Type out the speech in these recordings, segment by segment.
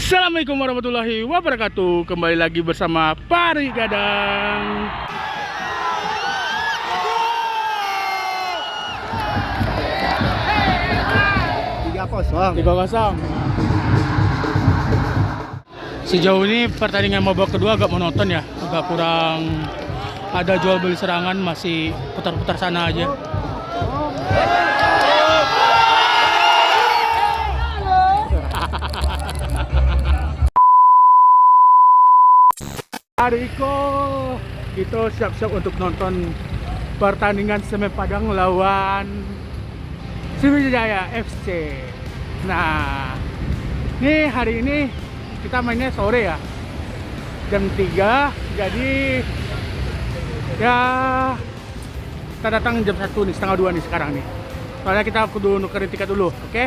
Assalamualaikum warahmatullahi wabarakatuh. Kembali lagi bersama Pari Gadang. Tiga kosong. Sejauh ini pertandingan babak kedua agak monoton ya, agak kurang ada jual beli serangan, masih putar-putar sana aja. Ariko, kita siap-siap untuk nonton pertandingan Semen Padang lawan Sriwijaya FC. Nah, ini hari ini kita mainnya sore ya, jam 3. Jadi ya kita datang jam 1 nih, setengah 2 nih sekarang nih. Soalnya kita kudu nukerin tiket dulu, oke?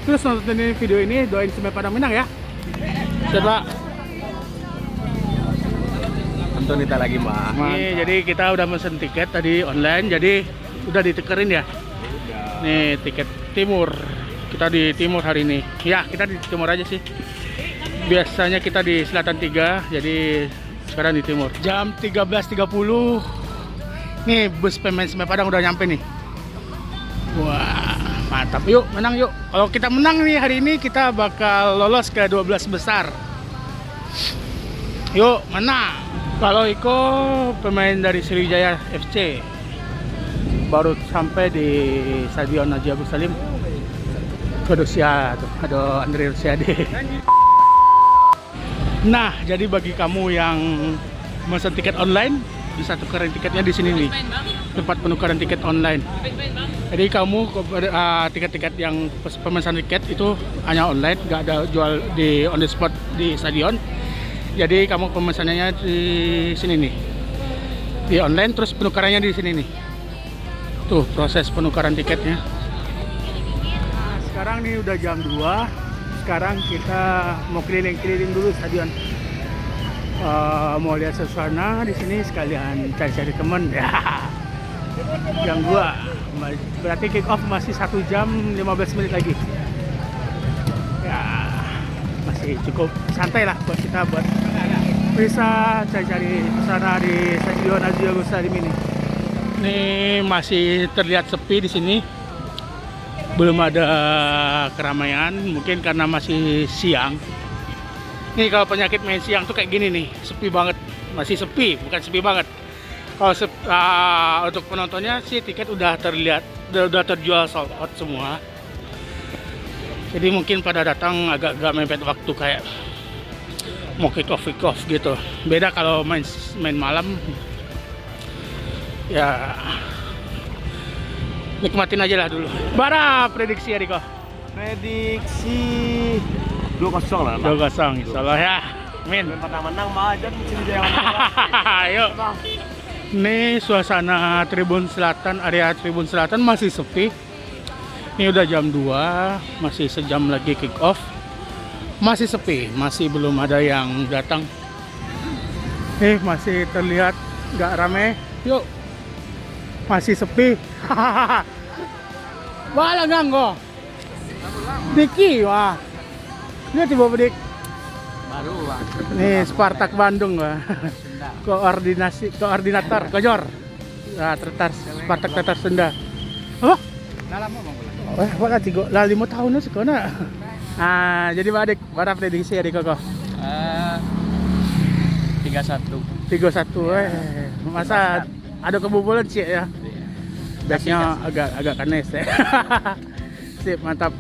Terus nontonin video ini, doain Semen Padang menang ya. Coba. Kita lagi mah. Nih, jadi kita udah mesen tiket tadi online, jadi udah ditekerin ya. Nih tiket timur, kita di timur hari ini. Ya kita di timur aja sih. Biasanya kita di selatan 3, jadi sekarang di timur. Jam 13.30. Nih bus pemain Semen Padang udah nyampe nih. Wah mantap, yuk menang yuk. Kalau kita menang nih hari ini, kita bakal lolos ke 12 besar. Yuk menang. Kalau Iko pemain dari Sriwijaya FC baru sampai di Stadion Haji Agus Salim. Kedusia tuh, ada Andre Rosiade. Nah, jadi bagi kamu yang mesen tiket online, bisa tukerin tiketnya di sini nih. Tempat penukaran tiket online. Jadi kamu tiket-tiket yang pemesan tiket itu hanya online, nggak ada jual di on the spot di stadion. Jadi kamu pemesanannya di sini nih, di online, terus penukarannya di sini nih. Tuh proses penukaran tiketnya. Nah, sekarang nih udah jam 2. Sekarang kita mau keliling-keliling dulu stadion. Mau lihat suasana di sini, sekalian cari-cari temen. Ya. Jam 2. Berarti kick off masih 1 jam 15 menit lagi. Ya, masih cukup santai lah buat kita buat bisa cari-cari sana di Stadion Haji Agus Salim ini. Ini masih terlihat sepi di sini. Belum ada keramaian, mungkin karena masih siang. Nih kalau penyakit main siang tuh kayak gini nih, sepi banget. Masih sepi, bukan sepi banget. Kalau untuk penontonnya sih tiket udah terlihat, udah terjual sold out semua. Jadi mungkin pada datang agak-agak mepet waktu kayak mau kick off gitu. Beda kalau main malam. Ya nikmatin aja lah dulu. Bara prediksi ya Riko? Prediksi 2-0 lah. 2-0 insyaallah ya. Amin. Menang majan Sriwijaya. Ayo. Nih suasana Tribun Selatan, area Tribun Selatan masih sepi. Ini udah jam 2, masih sejam lagi kick off. Masih sepi, masih belum ada yang datang. Masih terlihat nggak rame. Yuk, masih sepi. Wala ganggo. Diki wah. Ini tiba bedik. Baru Bang. Nih Spartak Bandung wah. Koordinator Kojor. Nah, Spartak Tatar Sunda. Apa? Lama Bang. Wah, cigo lah 5 tahun sih kona. Ah, jadi Badik, berapa prediksi ya di Koko? 3-1. 3-1 masa ada kebobolan sih ya. Backnya agak kanes ya. Sip, mantap.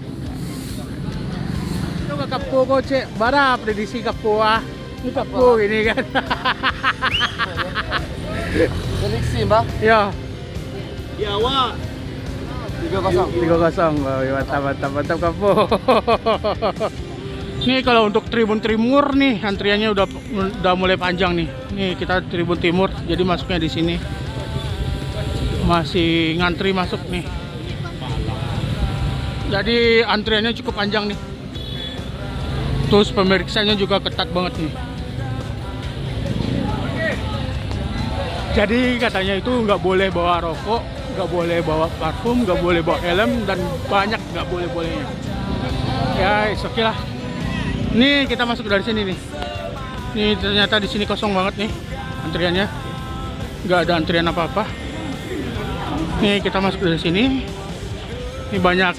Itu ke Kapu kok, Cek. Berapa prediksi Kapu ah? Ini Kapu ini kan. Prediksi, Bang. Ya. Jawa 3-0. 3-0. Mantap Kapu. Nih kalau untuk Tribun Timur nih antriannya udah mulai panjang nih. Nih kita Tribun Timur, jadi masuknya di sini. Masih ngantri masuk nih. Jadi antriannya cukup panjang nih. Terus pemeriksaannya juga ketat banget nih. Jadi katanya itu nggak boleh bawa rokok, nggak boleh bawa parfum, nggak boleh bawa helm, dan banyak nggak bolehnya. Ya, oke lah. Nih kita masuk dari sini nih. Nih ternyata di sini kosong banget nih antriannya. Nggak ada antrian apa-apa. Nih kita masuk dari sini. Ini banyak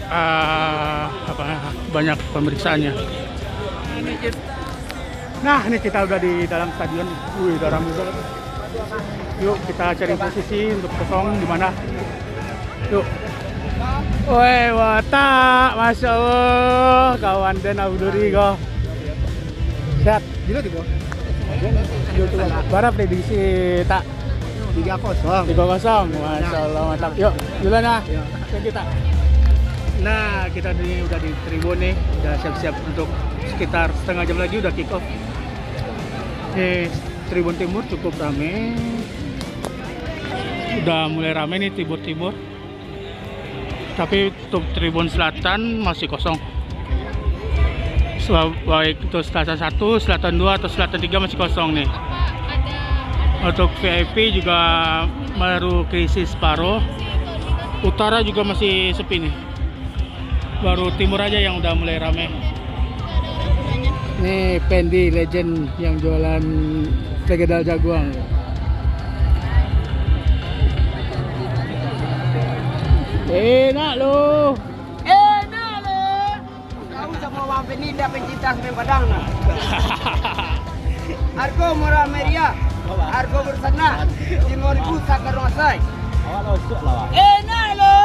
banyak pemeriksaannya. Nah, ini kita udah di dalam stadion. Wih, udah ramai banget. Yuk kita cari posisi untuk kosong di mana. Yuk. Woi, wata, masya Allah, kawan dan Abduri go. Sehat. Gila tiba. Berapa prediksi tak? 3-0. 3-0. Masya Allah, mantap. Yuk, dulu nah. Kita. Nah, kita udah di tribun nih, udah siap-siap untuk sekitar setengah jam lagi udah kick off. Tribun Timur cukup rame. Udah mulai rame nih Timur. Tapi untuk Tribun Selatan masih kosong. Baik itu Selatan 1, Selatan 2 atau Selatan 3 masih kosong nih. Untuk VIP juga baru krisis separuh. Utara juga masih sepi nih. Baru timur aja yang udah mulai rame. Nih Pendi legend yang jualan segedal jagoan. Enak lo. Tahu sama orang Pendi dah pencinta semen Padang nah. Harga murah meriah. Harga bersana 5.000 sakar masai. Enak lo.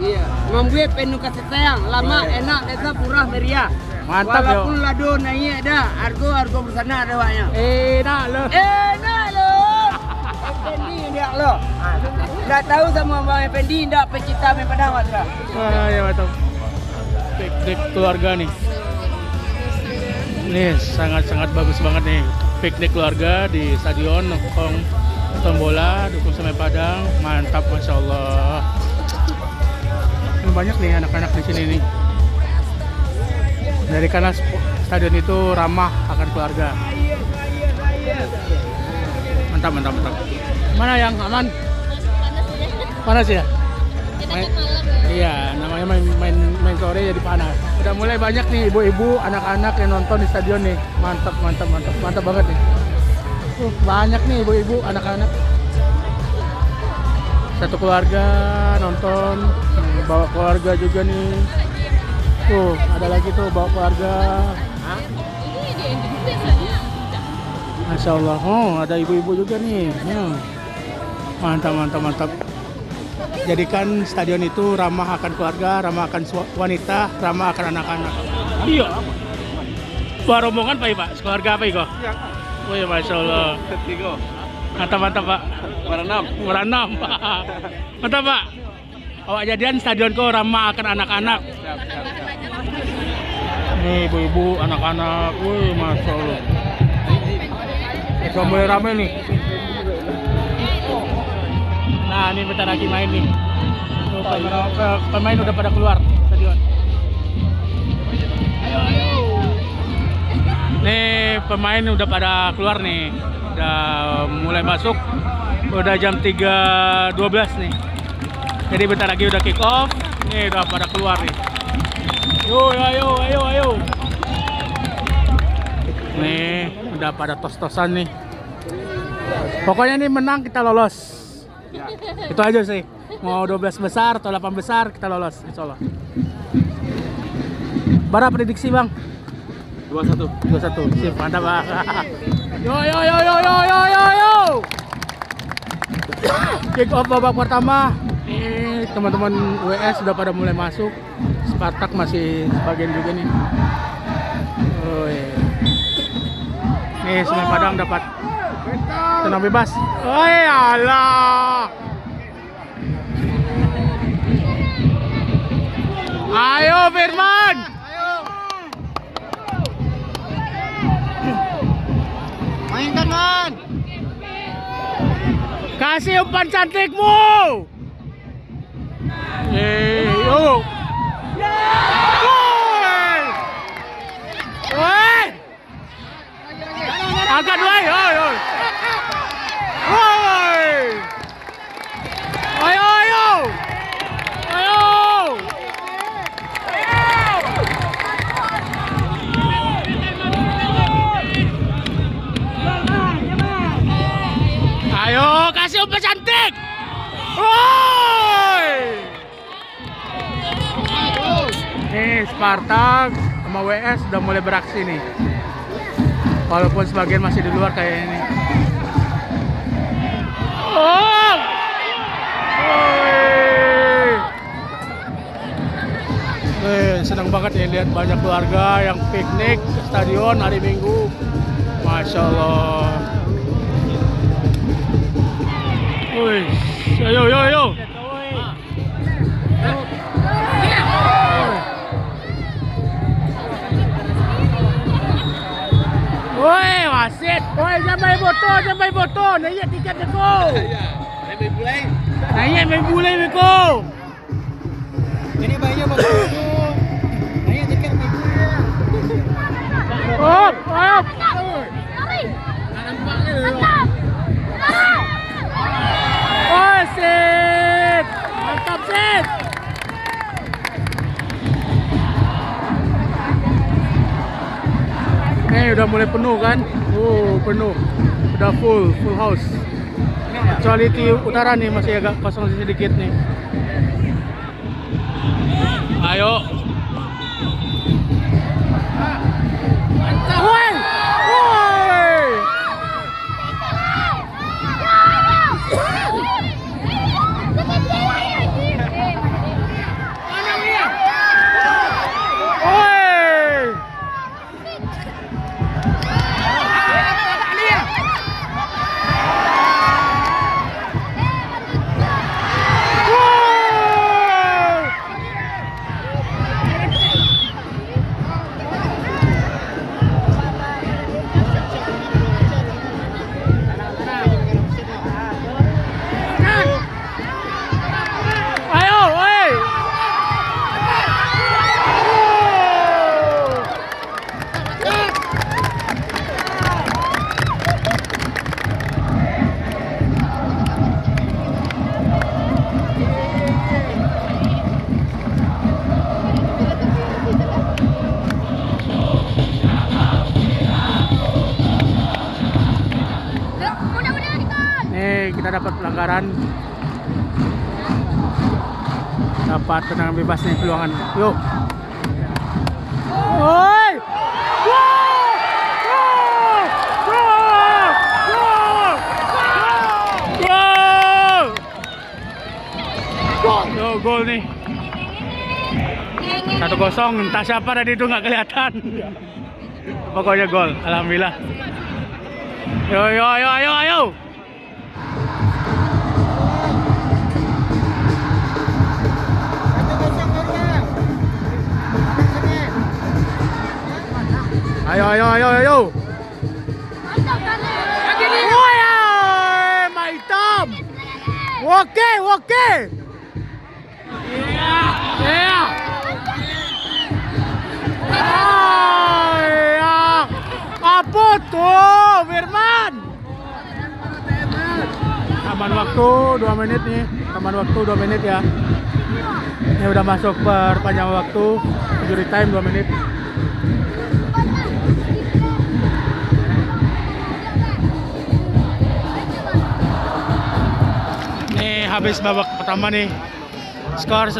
Iya, membuat penuh kasih sayang, lama, enak, desa, murah, meriah. Mantap yo. Walaupun lado naik ada, harga bersana ada banyak. Enak lo. Enak lo. Pendi dia lo. Dah tahu sama Bang Pendi ndak pecinta main Padang Matra. Wah, ya mantap. Piknik keluarga nih. Nih sangat-sangat bagus banget nih. Piknik keluarga di stadion nongkrong nonton bola, dukung Semen Padang. Mantap, masya Allah. Banyak nih anak-anak di sini nih. Dari karena stadion itu ramah akan keluarga. Mantap. Mana yang aman? Panas ya? Iya, namanya main sore jadi panas. Udah mulai banyak nih ibu-ibu, anak-anak yang nonton di stadion nih. Mantap banget nih. Banyak nih ibu-ibu, anak-anak. Satu keluarga nonton, bawa keluarga juga nih. Tuh, ada lagi tuh bawa keluarga. Masya Allah, ada ibu-ibu juga nih. Mantap. Jadikan stadion itu ramah akan keluarga, ramah akan wanita, ramah akan anak-anak. Iya. Bawa rombongan Pak, keluarga apa Iko? Oh ya, Masya Allah. Mantap Pak. Meranam. Mantap Pak. Awak jadian stadionku ramah akan anak-anak. Nih ibu-ibu, anak-anak. Wih, Masya Allah. Udah mulai rame nih. Nah, ini bentar lagi main nih. Pemain udah pada keluar stadion. Ayo. Nih pemain udah pada keluar nih. Udah mulai masuk. Udah jam 3.12 nih. Jadi bentar lagi udah kick off. Nih udah pada keluar nih. Ayo. Nih udah pada tos-tosan nih. Pokoknya nih menang kita lolos. Itu aja sih. Mau 12 besar atau 8 besar kita lolos insyaallah. Berapa prediksi Bang? 2-1. Sip, mantap Bang. Yo. Kick off babak pertama. Ini teman-teman WS sudah pada mulai masuk. Spartak masih sebagian juga nih. Oh iya. Nih Semen Padang dapat tenang bebas. Oh alah. Ayo Firman. Mainkan Man. Kasih umpan cantikmu. Yo. Woi. Angkat woi. Woi. Ayo. Nih Spartak sama WS udah mulai beraksi nih. Walaupun sebagian masih di luar kayak ini. Oh! Senang banget ya lihat banyak keluarga yang piknik ke stadion hari Minggu. Masya Allah. Wih, ayo, ayo, ayo. Woi, wasit. Woi, jangan main foto. Nanya tiket beko. Nanya main bulai beko. Ini bayinya masuk. Nanya tiket nih. Op, op. Oh, sip. Mantap, sip. Udah mulai penuh kan? Penuh. Udah full house. Kecuali di utara nih masih agak kosong sedikit nih. Ayo. Woi! Woi! Kita dapat pelanggaran, dapat tendangan bebas nih peluangan. Yuk, woi, gol nih. 1-0, entah siapa tadi itu nggak kelihatan. Pokoknya gol, alhamdulillah. Yo yo ayo ayo ayo. Ayo ayo ayo ayo. Woi, maitam. Oke, oke. Iya. Apa tuh, Firman? Taman waktu 2 menit nih. Taman waktu 2 menit ya. Ini udah masuk perpanjang waktu. Injury time 2 menit. Nih habis babak pertama nih. Skor 1-0.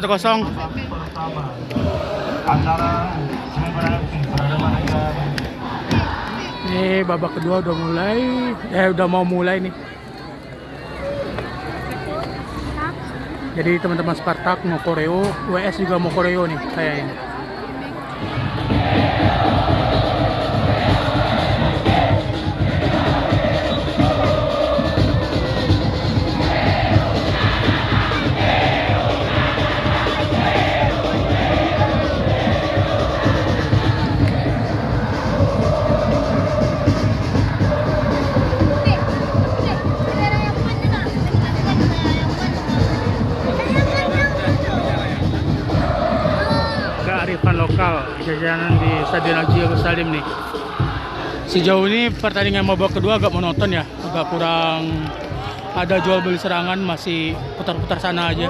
Nih babak kedua udah mulai, udah mau mulai nih. Jadi teman-teman Spartak mau koreo, WS juga mau koreo nih kayaknya. Kearifan lokal jajanan di Stadion Haji Yerusalem nih. Sejauh ini pertandingan babak kedua agak monoton ya, agak kurang ada jual beli serangan, masih putar-putar sana aja.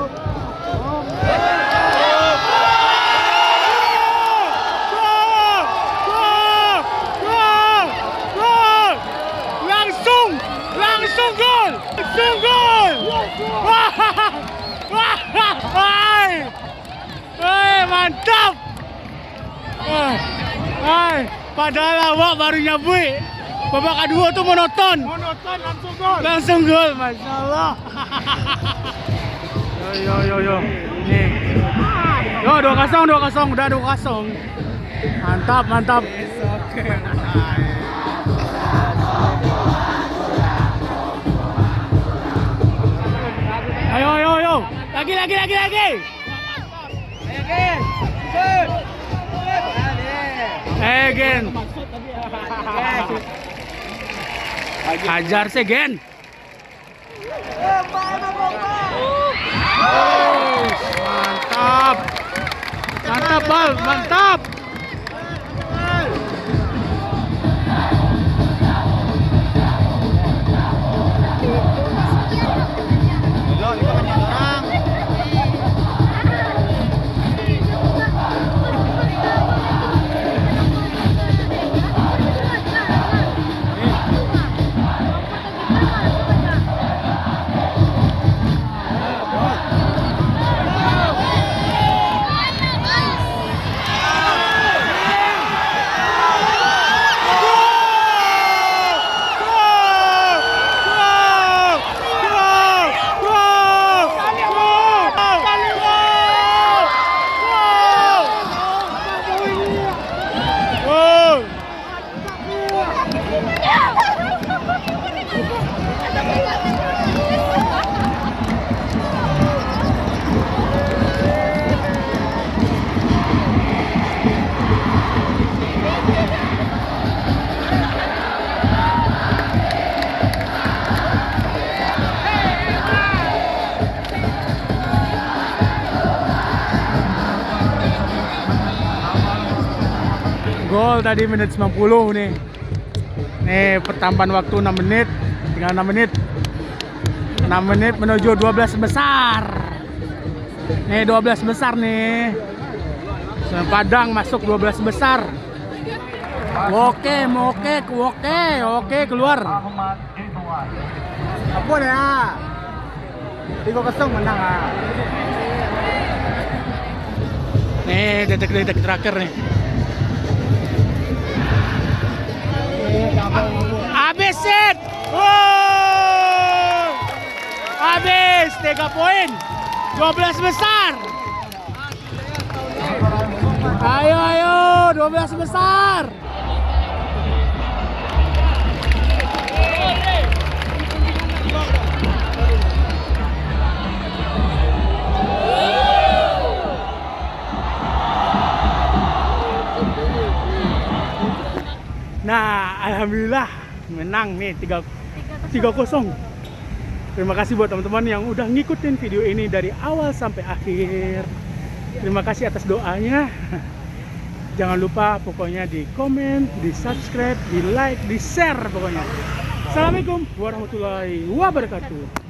Langsung gol! Wah, mantap! Hai, padahal awak baru nyabui. Babak kedua tuh monoton. Monoton langsung gol. Langsung gol, Masya Allah. Yo. Nih. Yo, 2-0. Udah 2-0. Mantap. Ayo. Lagi. Gen. Hajar sih, Gen. Mantap, Bal. Mantap. Gol tadi menit 90 nih. Nih pertambahan waktu 6 menit. Tinggal 6 menit. 6 menit menuju 12 besar. Nih 12 besar nih. Semen Padang masuk 12 besar. Oke, keluar. Apa ya? 3-0 menang ah. Nih detik-detik terakhir nih. Habis set. Habis 3 poin. 12 besar. Ayo 12 besar. Nah, alhamdulillah menang nih 3-0. Terima kasih buat teman-teman yang udah ngikutin video ini dari awal sampai akhir. Terima kasih atas doanya. Jangan lupa pokoknya di komen, di subscribe, di like, di share pokoknya. Assalamualaikum warahmatullahi wabarakatuh.